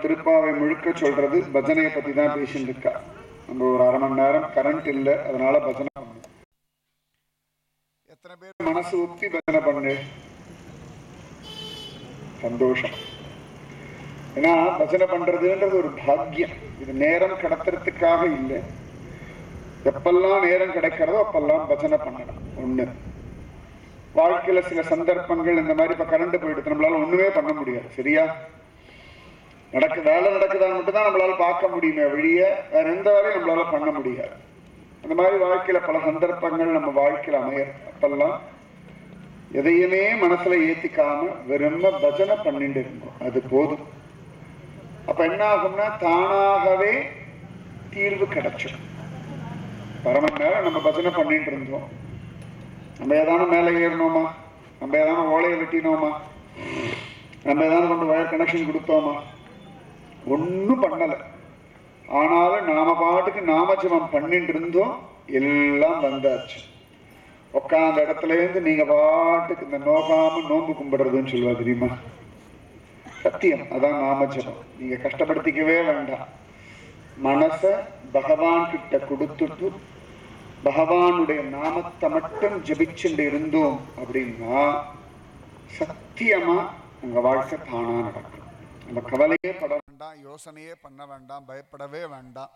திருப்பாவை முழுக்க சொல்றது பஜனையை பத்தி தான் பேசிட்டு இருக்கா. நம்ம ஒரு அரை மணி நேரம் கரண்ட் இல்லை, அதனால பஜனை பண்ணணும். எத்தனை பேர் மனசு ஊத்தி பஜனை பண்ணு? சந்தோஷம். ஏன்னா பஜனை பண்றதுன்றது ஒரு பாக்கியம். இது நேரம் கடத்துறதுக்காக இல்லை. எப்பெல்லாம் நேரம் கிடைக்கிறதோ அப்பெல்லாம் பஜனை பண்ணணும். ஒண்ணு, வாழ்க்கையில சில சந்தர்ப்பங்கள் இந்த மாதிரி இப்ப கரண்ட் போயிடுது, நம்மளால ஒண்ணுமே பண்ண முடியாது. சரியா? வேலை நடக்குதான்னு மட்டும்தான் நம்மளால பார்க்க முடியுமே வெளிய, வேற எந்த வேலையும் நம்மளால பண்ண முடியாது. அந்த மாதிரி வாழ்க்கையில பல சந்தர்ப்பங்கள் நம்ம வாழ்க்கையில அமைய, அப்பெல்லாம் எதையுமே மனசுல ஏத்திக்காம வெறும் பஜனை பண்ணிட்டு இருக்கோம், அது போதும். அப்ப என்ன ஆகும்னா தானாகவே தீர்வு கிடைச்சிடும். அரை மணி நேரம் நம்ம பஜனை பண்ணிட்டு இருந்தோம். நம்ம ஏதான மேலே ஏறணுமா? நம்ம ஏதான ஓலையை வெட்டினோமா? நம்ம ஏதான கொண்டு வயர் கனெக்ஷன் கொடுத்தோமா? ஒன்றும் பண்ணல. ஆனாலும் நாம பாட்டுக்கு நாமஜபம் பண்ணிட்டு இருந்தோம். எல்லாம் வந்தாச்சு. உட்காந்த இடத்துல இருந்து நீங்க பாட்டுக்கு இந்த நோகாம நோன்பு கும்பிடுறதுன்னு சொல்லுவா தெரியுமா? சத்தியம், அதான் நாமஜபம். நீங்க கஷ்டப்படுத்திக்கவே வேண்டாம். மனச பகவான் கிட்ட கொடுத்துட்டு பகவானுடைய நாமத்தை மட்டும் ஜபிச்சுட்டு இருந்தோம் அப்படின்னா சத்தியமா உங்க வாழ்க்கை தானா நடக்கும். நம்ம கவலையே பட வேண்டாம், யோசனையே பண்ண வேண்டாம், பயப்படவே வேண்டாம்.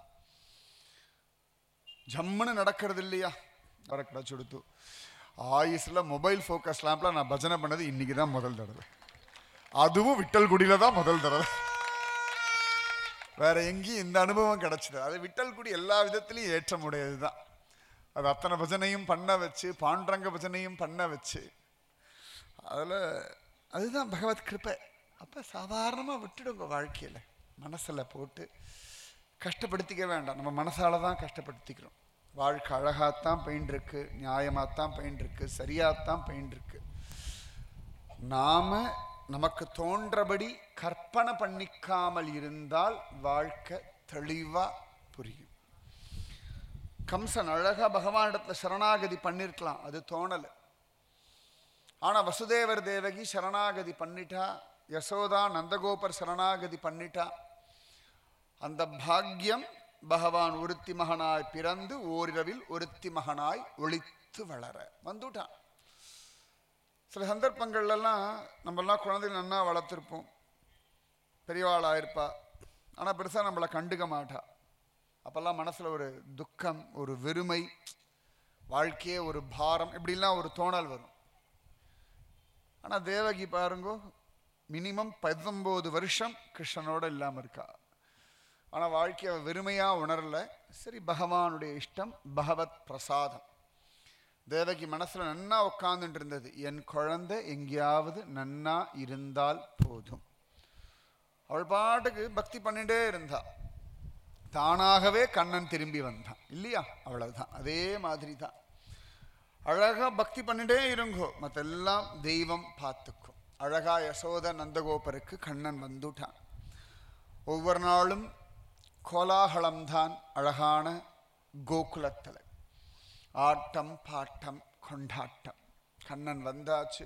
ஜம்முன்னு நடக்கிறது இல்லையா? வர கிடைச்சுடுத்து. ஆயுஸ்ல மொபைல் ஃபோக்கஸ் லேம்ப்ல நான் பஜனை பண்ணது இன்னைக்கு தான் முதல் தடவை. அதுவும் விட்டல்குடியில தான் முதல் தடவை. வேற எங்கேயும் இந்த அனுபவம் கிடைச்சது. அது விட்டல்குடி எல்லா விதத்திலையும் ஏற்றமுடையது தான். அது அத்தனை பஜனையும் பண்ண வச்சு, பாண்டரங்க பஜனையும் பண்ண வச்சு, அதில் அதுதான் பகவத் கிருப்பை. அப்போ சாதாரணமாக விட்டுடுங்க. வாழ்க்கையில் மனசில் போட்டு கஷ்டப்படுத்திக்க வேண்டாம். நம்ம மனசால் தான் கஷ்டப்படுத்திக்கிறோம். வாழ்க்கை அழகாகத்தான் பயின்றிருக்கு, நியாயமாகத்தான் பயின்றிருக்கு, சரியாகத்தான் பயின்றிருக்கு. நாம் நமக்கு தோன்றபடி கற்பனை பண்ணிக்காமல் இருந்தால் வாழ்க்கை தெளிவாக புரியும். கம்சன் அழகா பகவானிடத்துல சரணாகதி பண்ணிருக்கலாம், அது தோணலை. ஆனா வசுதேவர் தேவகி சரணாகதி பண்ணிட்டா, யசோதா நந்தகோபர் சரணாகதி பண்ணிட்டா. அந்த பாக்கியம் பகவான் ஒருத்தி மகனாய் பிறந்து ஓரிரவில் ஒருத்தி மகனாய் ஒளித்து வளர வந்துட்டான். சில சந்தர்ப்பங்கள்லாம் நம்மெல்லாம் குழந்தைகள் நன்னா வளர்த்துருப்போம், பெரியவாளாயிருப்பா. ஆனால் பெருசாக நம்மளை கண்டுக்க மாட்டா. அப்போல்லாம் மனசில் ஒரு துக்கம், ஒரு வெறுமை, வாழ்க்கையே ஒரு பாரம், இப்படிலாம் ஒரு தோணல் வரும். ஆனால் தேவகி பாருங்கோ, மினிமம் 19 வருஷம் கிருஷ்ணனோட இல்லாமல் இருக்கா. ஆனால் வாழ்க்கையை வெறுமையாக உணரலை. சரி, பகவானுடைய இஷ்டம், பகவத் பிரசாதம். தேவகி மனசில் நன்னா உட்கார்ந்துட்டு இருந்தது, என் குழந்தை எங்கேயாவது நன்னா இருந்தால் போதும். அவள் பாட்டுக்கு பக்தி பண்ணிட்டே இருந்தா. தானாகவே கண்ணன் திரும்பி வந்தான் இல்லையா? அவ்வளவுதான். அதே மாதிரி தான் அழகா பக்தி பண்ணிட்டே இருங்கோ, மற்றெல்லாம் தெய்வம் பார்த்துக்கும். அழகா யசோத நந்தகோபருக்கு கண்ணன் வந்துட்டான். ஒவ்வொரு நாளும் கோலாகலம்தான் அழகான கோகுலத்தில். ஆட்டம் பாட்டம் கொண்டாட்டம். கண்ணன் வந்தாச்சு.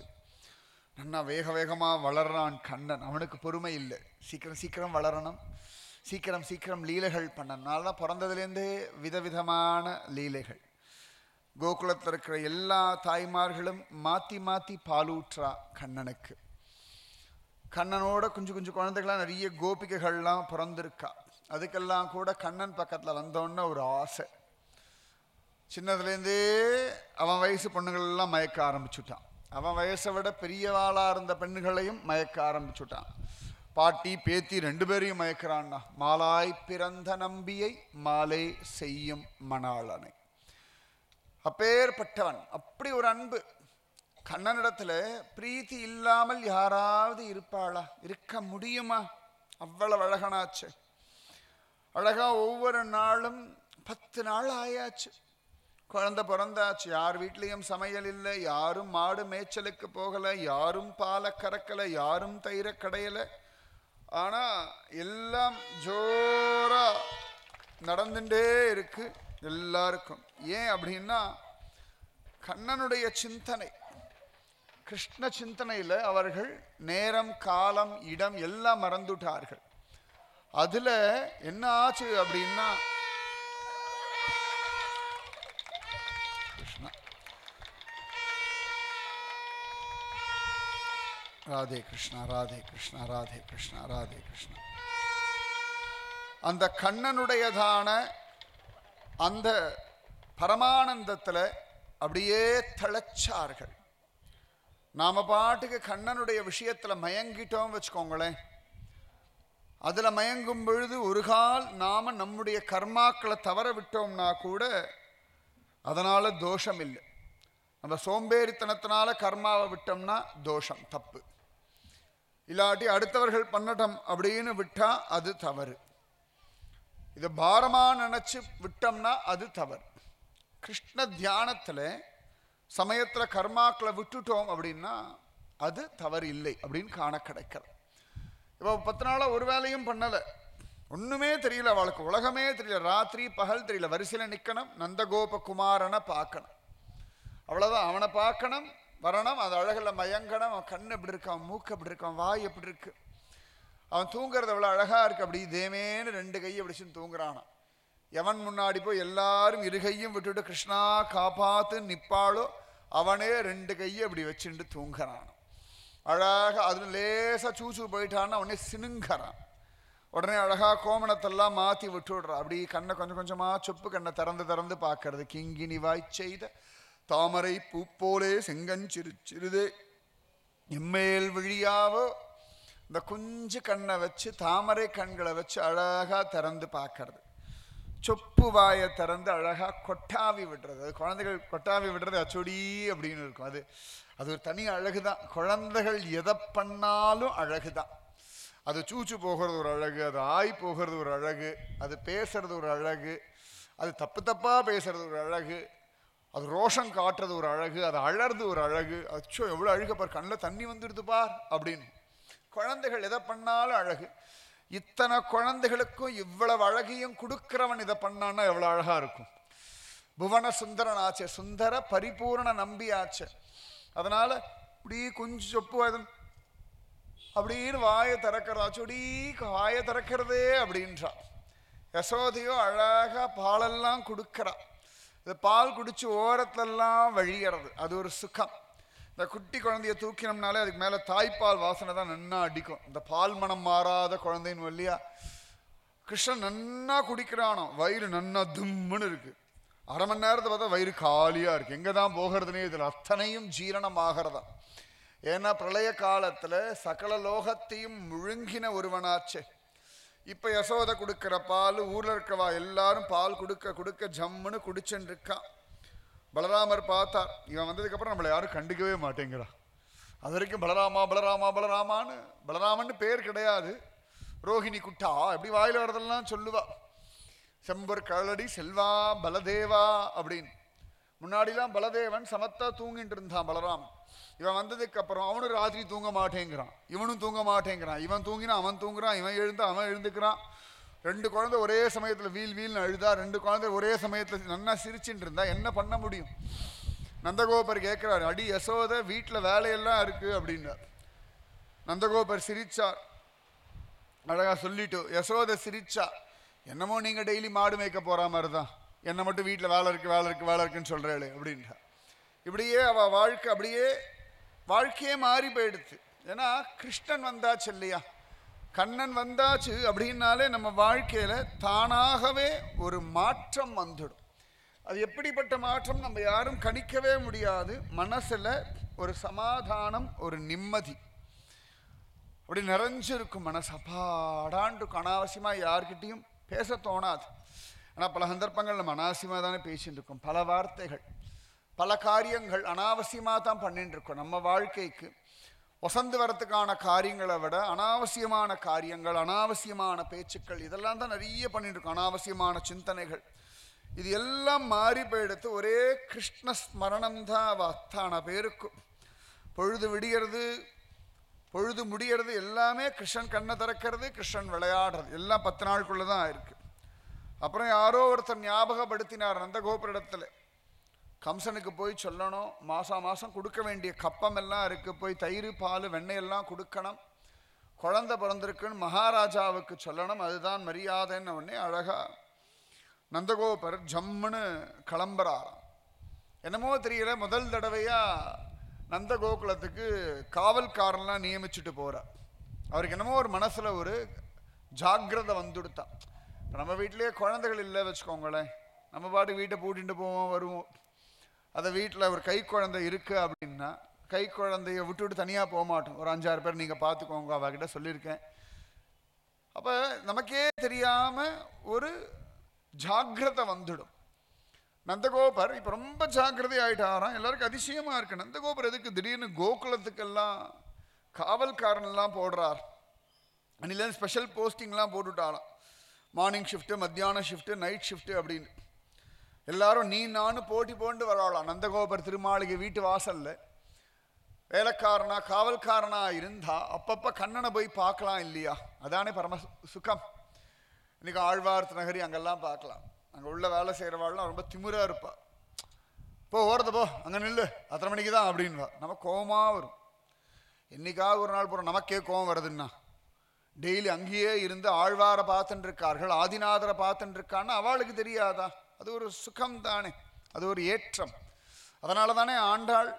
நன்னா வேக வேகமாக வளர்றான் கண்ணன். அவனுக்கு பொறுமை இல்லை. சீக்கிரம் சீக்கிரம் வளரணும், சீக்கிரம் சீக்கிரம் லீலைகள் பண்ணனால பிறந்ததுலேருந்தே விதவிதமான லீலைகள். கோகுலத்தில் இருக்கிற எல்லா தாய்மார்களும் மாற்றி மாற்றி பாலூற்றா கண்ணனுக்கு. கண்ணனோட குஞ்சு குஞ்சு குழந்தைகள்லாம் நிறைய கோபிகைகள்லாம் பிறந்திருக்கா. அதுக்கெல்லாம் கூட கண்ணன் பக்கத்தில் வந்தோன்னு ஒரு ஆசை. சின்னதுலேருந்தே அவன் வயசு பொண்ணுங்களெல்லாம் மயக்க ஆரம்பிச்சுட்டான். அவன் வயசை விட பெரியவாளாக இருந்த பெண்ணுகளையும் மயக்க ஆரம்பிச்சுட்டான். பாட்டி பேத்தி 2 பேரையும் மயக்கிறான்னா. மாலாய் பிறந்த நம்பியை மாலை செய்யும் மணாளனை. அப்பேற்பட்டவன். அப்படி ஒரு அன்பு கண்ணனிடத்துல. பிரீத்தி இல்லாமல் யாராவது இருப்பாளா? இருக்க முடியுமா? அவ்வளவு அழகனாச்சு. அழகா ஒவ்வொரு நாளும் 10 நாள் ஆயாச்சு. குழந்தை பிறந்தாச்சு. யார் வீட்லேயும் சமையல் இல்லை, யாரும் மாடு மேய்ச்சலுக்கு போகலை, யாரும் பாலை கறக்கலை, யாரும் தயிரை கடையலை. ஆனால் எல்லாம் ஜோரா நடந்துட்டே இருக்கு எல்லாருக்கும். ஏன் அப்படின்னா கண்ணனுடைய சிந்தனை, கிருஷ்ண சிந்தனையில் அவர்கள் நேரம் காலம் இடம் எல்லாம் மறந்துட்டார்கள். அதுல என்ன ஆச்சு அப்படின்னா, கிருஷ்ணா ராதே கிருஷ்ணா ராதே கிருஷ்ணா ராதே கிருஷ்ணா ராதே கிருஷ்ணா, அந்த கண்ணனுடையதான அந்த பரமானந்தத்துல அப்படியே தளச்சார்கள். நாம பாட்டுக்கு கண்ணனுடைய விஷயத்துல மயங்கிட்டோம் வச்சுக்கோங்களேன், அதுல மயங்கும் பொழுது ஒரு கால் நாம நம்முடைய கர்மாக்களை தவற விட்டோம்னா கூட அதனால தோஷம் இல்லை. நம்ம சோம்பேறித்தனத்தினால கர்மாவை விட்டோம்னா தோஷம், தப்பு. இல்லாட்டி அடுத்தவர்கள் பண்ணட்டும் அப்படின்னு விட்டா அது தவறு. இதை பாரமா நினைச்சு விட்டோம்னா அது தவறு. கிருஷ்ண தியானத்துல சமயத்துல கர்மாக்களை விட்டுட்டோம் அப்படின்னா அது தவறு இல்லை அப்படின்னு காண கிடைக்கிறது. இப்போ 10 நாளா ஒரு வேலையும் பண்ணல, ஒண்ணுமே தெரியல, அவளுக்கு உலகமே தெரியல, ராத்திரி பகல் தெரியல, வரிசையில நிக்கணும், நந்தகோப குமாரனை பார்க்கணும், அவ்வளவுதான். அவனை பார்க்கணும், வரணும், அது அழகுல மயங்கணும். அவன் கண் எப்படி இருக்கான், மூக்கு எப்படி இருக்கான், வாய் எப்படி இருக்கு, அவன் தூங்குறது எவ்வளவு அழகா இருக்கு, அப்படி தேமேன்னு 2 கையை பிடிச்சுன்னு தூங்குறானா. எவன் முன்னாடி போய் எல்லாரும் இருகையும் விட்டுட்டு கிருஷ்ணா காப்பாத்து நிப்பாளோ அவனே 2 கையை அப்படி வச்சுட்டு தூங்குறான். அழகா அது லேசா சூச்சு போயிட்டான்னா உடனே சினுங்கிறான். உடனே அழகா கோமணத்தெல்லாம் மாத்தி விட்டுடுறான். அப்படி கண்ணை கொஞ்சம் கொஞ்சமா சொப்பு கண்ணை திறந்து திறந்து பார்க்கறது. கிங்கினி வாய் செய்த தாமரை பூப்போலே செங்கஞ்சிருச்சிறுதே எம்மேல் விழியாவோ, இந்த குஞ்சு கண்ணை வச்சு தாமரை கண்களை வச்சு அழகா திறந்து பார்க்கறது. சொப்பு வாயை திறந்து அழகா கொட்டாவி விடுறது. அது குழந்தைகள் கொட்டாவி விடுறது அச்சொடி அப்படின்னு இருக்கும். அது ஒரு தனி அழகுதான். குழந்தைகள் எதை பண்ணாலும் அழகுதான். அது சூச்சு போகிறது ஒரு அழகு, அது ஆய் போகிறது ஒரு அழகு, அது பேசுறது ஒரு அழகு, அது தப்பு தப்பா பேசுறது ஒரு அழகு, அது ரோஷம் காட்டுறது ஒரு அழகு, அது அழறது ஒரு அழகு. அச்சோ எவ்வளோ அழுக பார், கண்ணில் தண்ணி வந்துடுது பார் அப்படின்னு. குழந்தைகள் எதை பண்ணாலும் அழகு. இத்தனை குழந்தைகளுக்கும் இவ்வளவு அழகையும் கொடுக்கிறவன் இதை பண்ணான்னா எவ்வளவு அழகா இருக்கும். புவன சுந்தரன் ஆச்சு, சுந்தர பரிபூர்ண நம்பி ஆச்சு. அதனால இப்படி கொஞ்சம் சொப்பு அப்படின்னு வாயை திறக்கிறதாச்சு, அப்படி வாயை திறக்கிறதே அப்படின்றா. யசோதையோ அழகா பாலெல்லாம் கொடுக்கறா. இது பால் குடிச்சு ஓரத்துலலாம் வழியறது, அது ஒரு சுகம். இந்த குட்டி குழந்தைய தூக்கினோம்னாலே அதுக்கு மேலே தாய்ப்பால் வாசனை தான் நன்னா அடிக்கும். இந்த பால் மனம் மாறாத குழந்தைன்னு இல்லையா, கிருஷ்ணன் நன்னா குடிக்கிறானோ, வயிறு நன்னா தும்முன்னு இருக்கு. அரை மணி நேரத்தை பார்த்தா வயிறு காலியா இருக்கு. எங்கே தான் போகிறதுனே இதில் அத்தனையும் ஜீரணம் ஆகிறதா. ஏன்னா பிரளய காலத்தில் சகல லோகத்தையும் முழுங்கின ஒருவனாச்சே. இப்போ யசோதை கொடுக்கிற பால் ஊரில் இருக்கவா எல்லாரும் பால் கொடுக்க கொடுக்க ஜம்முன்னு குடிச்சுன்னு இருக்கான். பலராமர் பார்த்தார், இவன் வந்ததுக்கப்புறம் நம்மளை யாரும் கண்டுக்கவே மாட்டேங்கிறா. அது வரைக்கும் பலராமா பலராமா பலராமான்னு, பலராமன்னு பேர் கிடையாது, ரோஹிணி குட்டா எப்படி வாயில் வரதெல்லாம் சொல்லுவா. செம்பர் கழடி செல்வா பலதேவா அப்படின்னு. முன்னாடிலாம் பலதேவன் சமத்தா தூங்கிட்டு இருந்தான் பலராமன். இவன் வந்ததுக்கு அப்புறம் அவனும் ராத்திரி தூங்க மாட்டேங்கிறான், இவனும் தூங்க மாட்டேங்கிறான். இவன் தூங்கினா அவன் தூங்குறான், இவன் எழுந்தா அவன் எழுந்துக்கிறான். 2 குழந்தை ஒரே சமயத்தில் வீல் வீல்னு அழுதா, 2 குழந்தை ஒரே சமயத்தில் நன்னா சிரிச்சுட்டு இருந்தா என்ன பண்ண முடியும்? நந்தகோபர் கேட்கிறார், அடி யசோதை வீட்டில் வேலையெல்லாம் இருக்கு அப்படின்னார். நந்தகோபர் சிரிச்சார், அழகா சொல்லிட்டு. யசோதை சிரிச்சா, என்னமோ நீங்க டெய்லி மாடு மேய்க்க போற மாதிரி தான், என்ன மட்டும் வீட்டில் வேலை இருக்கு வேலை இருக்கு வேலை இருக்குன்னு சொல்றேளே அப்படின்றா. இப்படியே அவ வாழ்க்கை அப்படியே வாழ்க்கையே மாறி போயிடுச்சு. ஏன்னா கிருஷ்ணன் வந்தாச்சு இல்லையா, கண்ணன் வந்தாச்சு அப்படின்னாலே நம்ம வாழ்க்கையில தானாகவே ஒரு மாற்றம் வந்துடும். அது எப்படிப்பட்ட மாற்றம் நம்ம யாரும் கணிக்கவே முடியாது. மனசுல ஒரு சமாதானம், ஒரு நிம்மதி அப்படி நிறைஞ்சிருக்கும் மனசு. அப்பாடாண்டு அனாவசியமா யார்கிட்டையும் பேச தோணாது. ஆனால் பல சந்தர்ப்பங்கள் நம்ம அனாவசியமாக தானே பேசிட்டு இருக்கோம். பல வார்த்தைகள் பல காரியங்கள் அனாவசியமாக தான் பண்ணிட்டு இருக்கோம். நம்ம வாழ்க்கைக்கு வசந்து வரத்துக்கான காரியங்களை விட அனாவசியமான காரியங்கள், அனாவசியமான பேச்சுக்கள், இதெல்லாம் தான் நிறைய பண்ணிட்டு இருக்கோம். அனாவசியமான சிந்தனைகள், இது எல்லாம் மாறி போயிடுத்து ஒரே கிருஷ்ண ஸ்மரணம் தான் அத்தான பேருக்கும். பொழுது விடியறது பொழுது முடியறது எல்லாமே கிருஷ்ணன் கண்ணை திறக்கிறது, கிருஷ்ணன் விளையாடுறது, எல்லாம் 10 நாளுக்குள்ள தான் இருக்கு. அப்புறம் யாரோ ஒருத்தர் ஞாபகப்படுத்தினார் நந்தகோபுரிடத்துல, கம்சனுக்கு போய் சொல்லணும், மாசம் மாசம் கொடுக்க வேண்டிய கப்பம் எல்லாம் இருக்கு, போய் தயிர் பால் வெண்ணெய் எல்லாம் கொடுக்கணும், குழந்தை பிறந்திருக்குன்னு மகாராஜாவுக்கு சொல்லணும், அதுதான் மரியாதைன்னு உடனே அழகா நந்தகோபர் ஜம்முன்னு கிளம்புறாராம். என்னமோ தெரியல, முதல் தடவையா நந்தகோகுலத்துக்கு காவல்காரன்லாம் நியமிச்சுட்டு போறார். அவருக்கு என்னமோ ஒரு மனசுல ஒரு ஜாக்கிரதை வந்துடுத்தான். இப்போ நம்ம வீட்டிலேயே குழந்தைகள் இல்லை வச்சுக்கோங்களேன், நம்ம பாட்டு வீட்டை பூட்டிட்டு போவோம் வருவோம். அதை வீட்டில் ஒரு கை குழந்தை இருக்குது அப்படின்னா கை குழந்தைய விட்டுவிட்டு தனியாக போக மாட்டோம். ஒரு 5-6 பேர் நீங்கள் பார்த்துக்கோங்க, அவகிட்ட சொல்லியிருக்கேன். அப்போ நமக்கே தெரியாமல் ஒரு ஜாக்கிரதை வந்துடும். நந்தகோபர் இப்போ ரொம்ப ஜாக்கிரதை ஆகிட்டாராம். எல்லாருக்கும் அதிசயமாக இருக்கு, நந்தகோபர் எதுக்கு திடீர்னு கோகுலத்துக்கெல்லாம் காவல்காரன்லாம் போடுறார். அன்னிலேருந்து ஸ்பெஷல் போஸ்டிங்லாம் போட்டுவிட்டாலாம். மார்னிங் ஷிஃப்ட்டு, மத்தியான ஷிஃப்ட்டு, நைட் ஷிஃப்ட்டு அப்படின்னு எல்லாரும் நீ நானும் போட்டி போண்டு வராளாம். நந்தகோபர் திருமாளிகை வீட்டு வாசல்ல வேலைக்காரனா காவல்காரனா இருந்தா அப்பப்ப கண்ணனை போய் பார்க்கலாம் இல்லையா? அதானே பரம சுகம். இன்னைக்கு ஆழ்வார்த்து நகரி அங்கெல்லாம் பார்க்கலாம். அங்கே உள்ள வேலை செய்கிறவாள்லாம் ரொம்ப திமிரா இருப்பா. போ ஓடுறது போ, அங்கே நில்லு, 10 மணிக்கு தான் அப்படின்வா. நம்ம கோபமாக வரும். என்னைக்காவது ஒரு நாள் போகிறோம் நமக்கே கோபம் வருதுன்னா. டெய்லி அங்கேயே இருந்து ஆழ்வாரை பார்த்துட்டு இருக்கார்கள், ஆதிநாதரை பார்த்துட்டு இருக்கான்னு அவளுக்கு தெரியாதா? அது ஒரு சுகம் தானே, அது ஒரு ஏற்றம். அதனால தானே ஆண்டாள்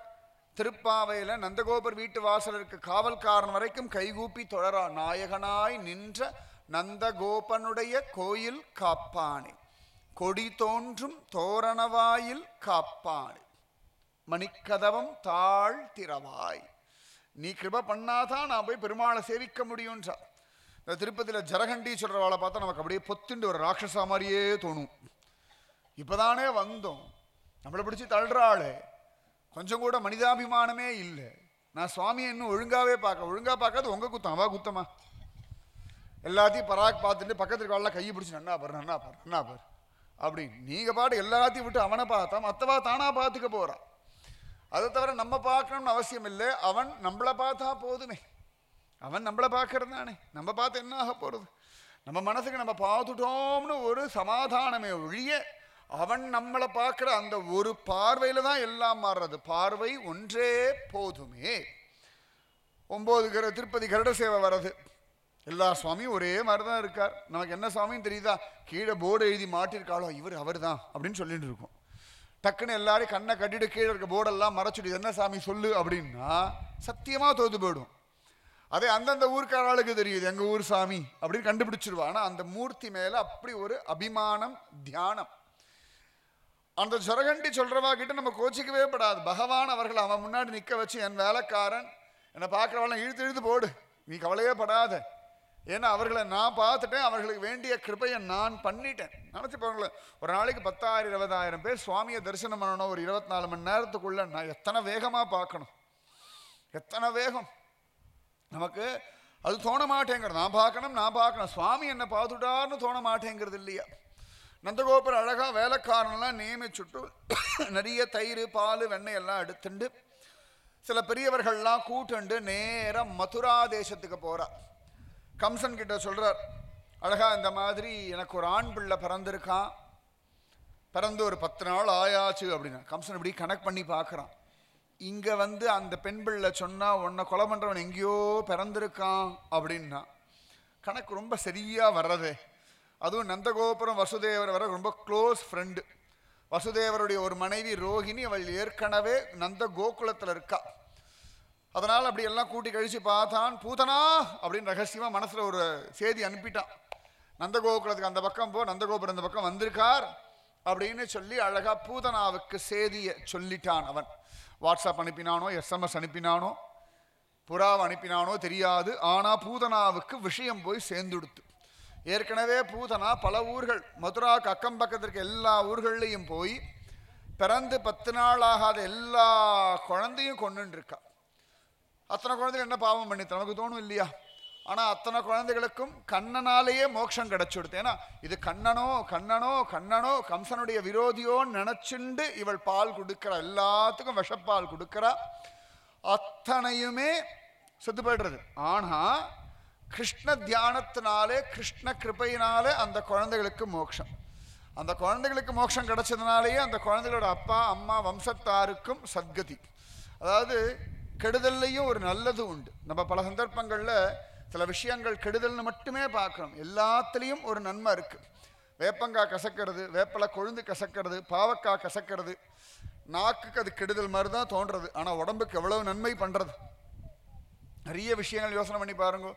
திருப்பாவையில் நந்தகோபர் வீட்டு வாசலருக்கு காவல்காரன் வரைக்கும் கைகூப்பி தொழறா. நாயகனாய் நின்ற நந்தகோபனுடைய கோயில் காப்பானே, கொடி தோன்றும் தோரணவாயில் காப்பானே, மணிக்கதவம் தாழ் திறவாய். நீ கிருப பண்ணாதான் நான் போய் பெருமாளை சேவிக்க முடியும்ன்றா. இந்த திருப்பதியில் ஜரகண்டி சொல்கிறவாளை பார்த்தா நமக்கு அப்படியே பொத்துண்டு ஒரு ராட்சசா மாதிரியே தோணும். இப்போதானே வந்தோம், நம்மளை பிடிச்சி தள்ளுறாளே, கொஞ்சம் கூட மனிதாபிமானமே இல்லை. நான் சுவாமியை இன்னும் ஒழுங்காக பார்க்காது உங்கள் குத்தம், அவா குத்தமா? எல்லாத்தையும் பராக் பார்த்துட்டு பக்கத்துக்கு வாழலாம் கையை பிடிச்சி நன்னா பாரு அப்படின்னு நீங்கள் பாட்டு எல்லாத்தையும் விட்டு அவனை பார்த்தா மற்றவா தானா பார்த்துக்க போகிறான். அதை தவிர நம்ம பார்க்கணும்னு அவசியம் இல்லை, அவன் நம்மளை பார்த்தா போதுமே. அவன் நம்மளை பார்க்கறது தானே, நம்ம பார்த்து என்ன ஆக போகிறது? நம்ம மனசுக்கு நம்ம பார்த்துட்டோம்னு ஒரு சமாதானமே ஒழிய அவன் நம்மளை பார்க்குற அந்த ஒரு பார்வையில் தான் எல்லாம் மாறுறது. பார்வை ஒன்றே போதுமே. 9 திருப்பதி கருட சேவை வர்றது, எல்லா சுவாமியும் ஒரே மாதிரி தான் இருக்கார். நமக்கு என்ன சுவாமின்னு தெரியுதா? கீழே போர்டு எழுதி மாட்டிருக்காளோ அவர் தான் அப்படின்னு சொல்லிட்டு இருக்கோம். டக்குன்னு எல்லாரும் கண்ணை கட்டிட்டு கீழே இருக்க போர்டெல்லாம் மறைச்சிட்டு என்ன சாமி சொல்லு அப்படின்னா சத்தியமாக தோத்து போயிடும். அதே அந்தந்த ஊருக்காராளுக்கு தெரியுது எங்கள் ஊர் சாமி அப்படின்னு கண்டுபிடிச்சிருவா. ஆனால் அந்த மூர்த்தி மேலே அப்படி ஒரு அபிமானம், தியானம். அந்த ஜரகண்டி சொல்கிறவா கிட்ட நம்ம கோச்சிக்கவே படாது. பகவான் அவர்கள் அவன் முன்னாடி நிற்க வச்சு என் வேலைக்காரன் என்னை பார்க்குறவெல்லாம் இழுத்து போடு, நீ கவலையே படாத, ஏன்னா அவர்களை நான் பார்த்துட்டேன், அவர்களுக்கு வேண்டிய கிருபையை நான் பண்ணிட்டேன். நினச்சி பாருங்களேன், ஒரு நாளைக்கு 10,000-20,000 பேர் சுவாமியை தரிசனம் பண்ணணும். ஒரு 24 மணி நேரத்துக்குள்ளே நான் எத்தனை வேகமாக பார்க்கணும், எத்தனை வேகம். நமக்கு அது தோண மாட்டேங்கிறது. நான் பார்க்கணும் சுவாமி என்னை பார்த்துட்டார்னு தோண மாட்டேங்கிறது இல்லையா? நந்தகோபர் அழகாக வேலைக்காரன்லாம் நியமிச்சுட்டு நிறைய தயிர் பால் வெண்ணெய் எல்லாம் எடுத்துண்டு சில பெரியவர்கள்லாம் கூட்டுண்டு நேரம் மதுரா தேசத்துக்கு போகிறார். கம்சன் கிட்ட சொல்கிறார், அழகா இந்த மாதிரி எனக்கு ஒரு ஆண் பிள்ளை பிறந்திருக்கான், பிறந்து ஒரு 10 நாள் ஆயாச்சு அப்படின்னா. கம்சன் இப்படி கனெக்ட் பண்ணி பார்க்குறான். இங்கே அந்த பெண் பிள்ளை சொன்னால் உன்னை கொலை பண்ணுறவன் எங்கேயோ பிறந்திருக்கான் அப்படின்னா கணக்கு ரொம்ப சரியாக வர்றதே. அதுவும் நந்தகோபுரம் வசுதேவர் வர ரொம்ப க்ளோஸ் ஃப்ரெண்டு. வசுதேவருடைய ஒரு மனைவி ரோஹிணி, அவள் ஏற்கனவே நந்த கோகுலத்தில் இருக்கா. அதனால் அப்படி எல்லாம் கூட்டி கழித்து பார்த்தான். பூதனா அப்படின்னு ரகசியமாக மனசில் ஒரு செய்தி அனுப்பிட்டான். நந்தகோகுலத்துக்கு அந்த பக்கம் போ, நந்தகோபுரம் அந்த பக்கம் வந்திருக்கார் அப்படின்னு சொல்லி அழகாக பூதனாவுக்கு செய்தியை சொல்லிட்டான். அவன் வாட்ஸ்அப் அனுப்பினானோ, எஸ்எம்எஸ் அனுப்பினானோ, புறாவை அனுப்பினானோ தெரியாது. ஆனால் பூதனாவுக்கு விஷயம் போய் சேர்ந்துடுத்து. ஏற்கனவே பூதனா பல ஊர்கள், மதுராவுக்கு அக்கம் பக்கத்திற்கு எல்லா ஊர்கள்லையும் போய் பிறந்து 10 நாள் ஆகாத எல்லா குழந்தையும் கொண்டுருக்கா. அத்தனை குழந்தைகள் என்ன பாவம் பண்ணி நமக்கு தோணும் இல்லையா? ஆனால் அத்தனை குழந்தைகளுக்கும் கண்ணனாலேயே மோட்சம் கிடைச்சுடுது. ஏன்னா இது கண்ணனோ கண்ணனோ கண்ணனோ கம்சனுடைய விரோதியோன்னு நினச்சிண்டு இவள் பால் கொடுக்குறா, எல்லாத்துக்கும் விஷப்பால் கொடுக்குறா, அத்தனையுமே செத்து போய்டுறது. ஆனால் கிருஷ்ண தியானத்தினாலே கிருஷ்ண கிருபையினாலே அந்த குழந்தைகளுக்கு மோட்சம். அந்த குழந்தைகளுக்கு மோட்சம் கிடைச்சதுனாலேயே அந்த குழந்தைகளோட அப்பா அம்மா வம்சத்தாருக்கும் சத்கதி. அதாவது கெடுதல்லையும் ஒரு நல்லது உண்டு. நம்ம பல சந்தர்ப்பங்களில் சில விஷயங்கள் கெடுதல்னு மட்டுமே பார்க்கணும். எல்லாத்துலேயும் ஒரு நன்மை இருக்கு. வேப்பங்காய் கசக்கிறது, வேப்பலை கொழுந்து கசக்கிறது, பாவக்காய் கசக்கிறது, நாக்குக்கு அது கெடுதல் மாதிரி தான் தோன்றது. ஆனால் உடம்புக்கு எவ்வளவு நன்மை பண்ணுறது. நிறைய விஷயங்கள் யோசனை பண்ணி பாருங்க.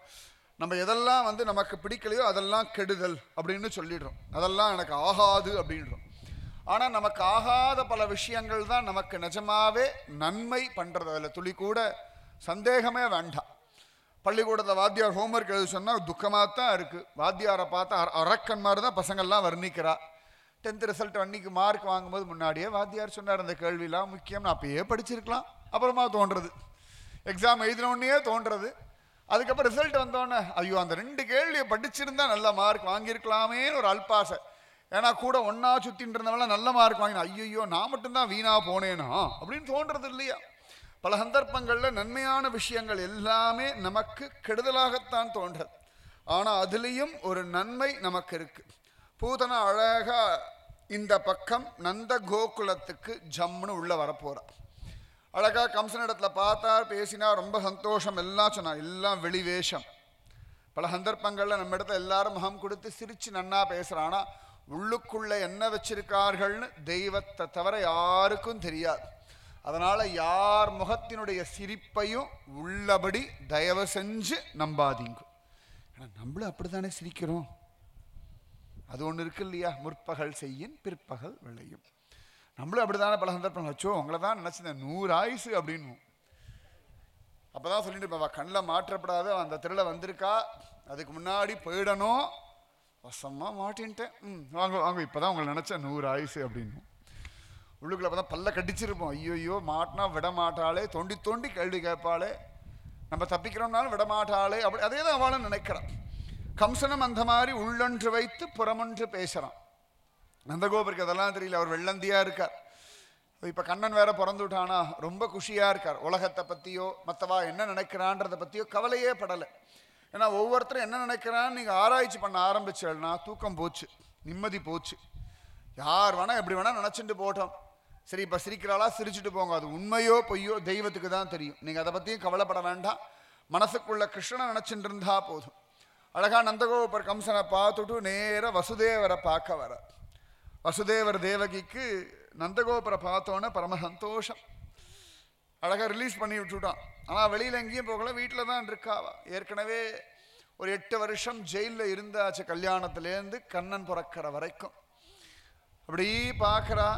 நம்ம எதெல்லாம் நமக்கு பிடிக்கலையோ அதெல்லாம் கெடுதல் அப்படின்னு சொல்லிடுறோம். அதெல்லாம் எனக்கு ஆகாது அப்படின்றோம். ஆனால் நமக்கு ஆகாத பல விஷயங்கள் தான் நமக்கு நிஜமாவே நன்மை பண்ணுறது. அதில் துளி கூட சந்தேகமே வேண்டாம். பள்ளிக்கூடத்தில் வாத்தியார் ஹோம்ஒர்க் எழுத சொன்னால் துக்கமாக தான் இருக்குது. வாத்தியாரை பார்த்தா அரக்கன் மாதிரி தான் பசங்கள்லாம் வர்ணிக்கிறா. 10th ரிசல்ட் அன்னைக்கு மார்க் வாங்கும்போது முன்னாடியே வாத்தியார் சொன்னார் அந்த கேள்விலாம் முக்கியம், அப்பயே படிச்சிருக்கலாம். அப்புறமா தோன்றது, எக்ஸாம் எழுதினோடனே தோன்றது. அதுக்கப்புறம் ரிசல்ட் வந்தோடனே ஐயோ அந்த 2 கேள்வியை படிச்சிருந்தா நல்ல மார்க் வாங்கியிருக்கலாமேன்னு ஒரு அல்பாசை. ஏன்னா கூட ஒன்றா சுற்றின்னு இருந்தவங்களாம் நல்ல மார்க் வாங்கினா ஐயோ நான் மட்டும்தான் வீணாக போனேனா அப்படின்னு தோன்றது இல்லையா? பல சந்தர்ப்பங்களில் நன்மையான விஷயங்கள் எல்லாமே நமக்கு கெடுதலாகத்தான் தோன்றது. ஆனால் அதுலேயும் ஒரு நன்மை நமக்கு இருக்கு. பூதனா அழகா இந்த பக்கம் நந்த கோகுலத்துக்கு ஜம்முன்னு உள்ள வரப்போறா. அழகா கம்சனிடத்துல பார்த்தார், பேசினார், ரொம்ப சந்தோஷம், எல்லாம் சொன்னார். எல்லாம் வெளிவேஷம். பல சந்தர்ப்பங்களில் நம்ம இடத்துல எல்லாரும் முகம் கொடுத்து சிரிச்சு நன்னா பேசுறானா உள்ளுக்குள்ள என்ன வச்சிருக்கார்கள்னு தெய்வத்தை தவிர யாருக்கும் தெரியாது. அதனால யார் முகத்தினுடைய சிரிப்பையும் உள்ளபடி தயவு செஞ்சு நம்பாதீங்க. நம்மளும் அப்படித்தானே சிரிக்கிறோம். அது ஒன்று இருக்கு இல்லையா, முற்பகல் செய்யின் பிற்பகல் விளையும். நம்மளும் அப்படித்தானே பல சந்தர்ப்பங்கள் வச்சோ உங்களை தான் நினச்சிருந்தேன் 100 ஆயுசு அப்படின்னு. அப்போதான் சொல்லிட்டு இருப்பா கண்ணில் மாற்றப்படாத அந்த திருளை வந்திருக்கா, அதுக்கு முன்னாடி போயிடணும். வசமாக மாட்டின்ட்டேன், வாங்க வாங்க இப்போதான் உங்களை நினச்சேன் 100 ஆயுசு அப்படின்னு. உள்ளுக்குள்ள அப்போ தான் பல்ல கடிச்சிருப்போம். ஐயோ மாட்டினா விட மாட்டாளே, தோண்டி தோண்டி கேள்வி கேட்பாளே, நம்ம தப்பிக்கிறோம்னாலும் விட மாட்டாளே, அப்படி அதே தான் அவளும் நினைக்கிறான். கம்சனம் அந்த மாதிரி உள்ளொன்று வைத்து புறமொன்று பேசுகிறான். நந்தகோபருக்கு அதெல்லாம் தெரியல, அவர் வெள்ளந்தியாக இருக்கார். இப்போ கண்ணன் வேற பிறந்து விட்டானா ரொம்ப குஷியாக இருக்கார். உலகத்தை பற்றியோ மற்றவா என்ன நினைக்கிறான்றதை பற்றியோ கவலையே படலை. ஏன்னா ஒவ்வொருத்தரும் என்ன நினைக்கிறான்னு நீங்கள் ஆராய்ச்சி பண்ண ஆரம்பிச்சேன்னா தூக்கம் போச்சு, நிம்மதி போச்சு. யார் வேணா எப்படி வேணா நினச்சிட்டு போட்டோம். சரி இப்போ சிரிக்கிறாளா சிரிச்சுட்டு போங்க, அது உண்மையோ பொய்யோ தெய்வத்துக்கு தான் தெரியும். நீங்கள் அதை பற்றியும் கவலைப்பட வேண்டாம். மனசுக்குள்ள கிருஷ்ணனை நினச்சிட்டு இருந்தா போதும். அழகா நந்தகோபர் கம்சனை பார்த்துட்டு நேராக வசுதேவரை பார்க்க வர. வசுதேவர் தேவகிக்கு நந்தகோபரை பார்த்தோன்னே பரம சந்தோஷம். அழகாக ரிலீஸ் பண்ணி விட்டுட்டான். ஆனால் வெளியில் எங்கேயும் போகல, வீட்டில் தான் இருக்காவா. ஏற்கனவே ஒரு 8 வருஷம் ஜெயிலில் இருந்தாச்சு கல்யாணத்துலேருந்து கண்ணன் பிறக்கிற வரைக்கும். அப்படி பார்க்குறா.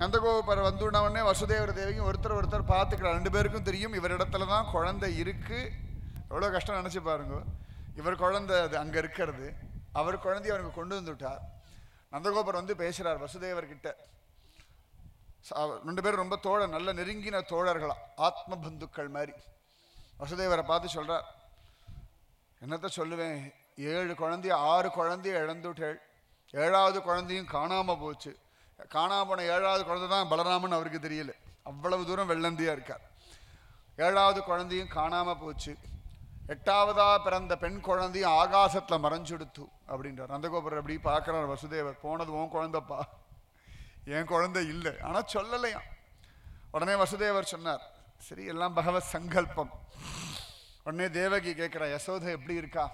நந்தகோபர் வந்துடனே வசுதேவர் தேவிக்கும் ஒருத்தர் பார்த்துக்கிறா. 2 பேருக்கும் தெரியும் இவரிடத்துல தான் குழந்தை இருக்கு. எவ்வளோ கஷ்டம் நினச்சி பாருங்க. இவர் குழந்தை அது அங்கே இருக்கிறது, அவர் குழந்தைய அவருக்கு கொண்டு வந்துவிட்டார். நந்தகோபர் வந்து பேசுகிறார் வசுதேவர்கிட்ட. 2 பேரும் ரொம்ப நல்ல நெருங்கின தோழர்களா, ஆத்ம பந்துக்கள் மாதிரி. வசுதேவரை பார்த்து சொல்கிறார், என்னத்த சொல்லுவேன், 7 குழந்தைய 6 குழந்தைய இழந்துட்டேள், 7வது குழந்தையும் காணாமல் போச்சு. காணாமல் போன 7வது குழந்தை தான் பலராமன் அவருக்கு தெரியல, அவ்வளவு தூரம் வெள்ளந்தியாக இருக்கார். 7வது குழந்தையும் காணாமல் போச்சு. 8வதா பிறந்த பெண் குழந்தையும் ஆகாசத்தில் மறைஞ்சுடுத்து அப்படின்றார். நந்தகோபுரம் அப்படி பார்க்குறார் வசுதேவர், போனது உன் குழந்தைப்பா, என் குழந்தை இல்லை. ஆனால் சொல்லலையாம். உடனே வசுதேவர் சொன்னார், சரி எல்லாம் பகவத் சங்கல்பம். உடனே தேவகி கேட்குறா, யசோதை எப்படி இருக்கா?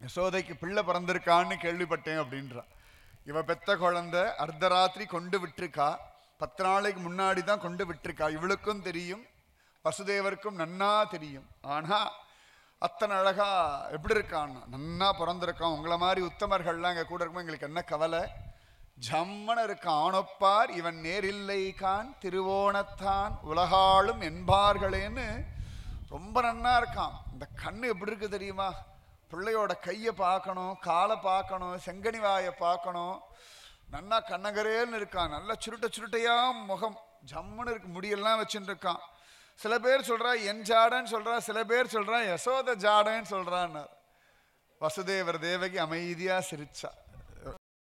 யசோதைக்கு பிள்ளை பிறந்திருக்கான்னு கேள்விப்பட்டேன் அப்படின்றா. இவ பெத்த குழந்தை அர்த்தராத்திரி கொண்டு விட்டுருக்கா, 10 நாளைக்கு முன்னாடி தான் கொண்டு விட்டுருக்கா. இவளுக்கும் தெரியும், வசுதேவருக்கும் நன்னா தெரியும். ஆனால் அத்தனை அழகா எப்படி இருக்கான்னா நன்னா பிறந்திருக்கான். உங்களை மாதிரி உத்தமர்கள்லாம் எங்கள் கூட இருக்கும்போது எங்களுக்கு என்ன கவலை, ஜம்மன இருக்கான். ஆணொப்பார் இவன் நேரில்லை கான் திருவோணத்தான் உலகாளும் என்பார்களேன்னு ரொம்ப நன்னா இருக்கான். இந்த கண்ணு எப்படி இருக்கு தெரியுமா? பிள்ளையோட கையை பார்க்கணும், காலை பார்க்கணும், செங்கனி வாயை பார்க்கணும். நன்னா கண்ணகரேன்னு இருக்கான். நல்ல சுருட்டையா முகம், ஜம்முன்னு இருக்கு, முடியெல்லாம் வச்சுட்டு இருக்கான். சில பேர் சொல்றா என் ஜாடன்னு சொல்றா, சில பேர் சொல்றா யசோத ஜாடன்னு சொல்றான்னு. வசுதேவர் தேவகி அமைதியா சிரிச்சா.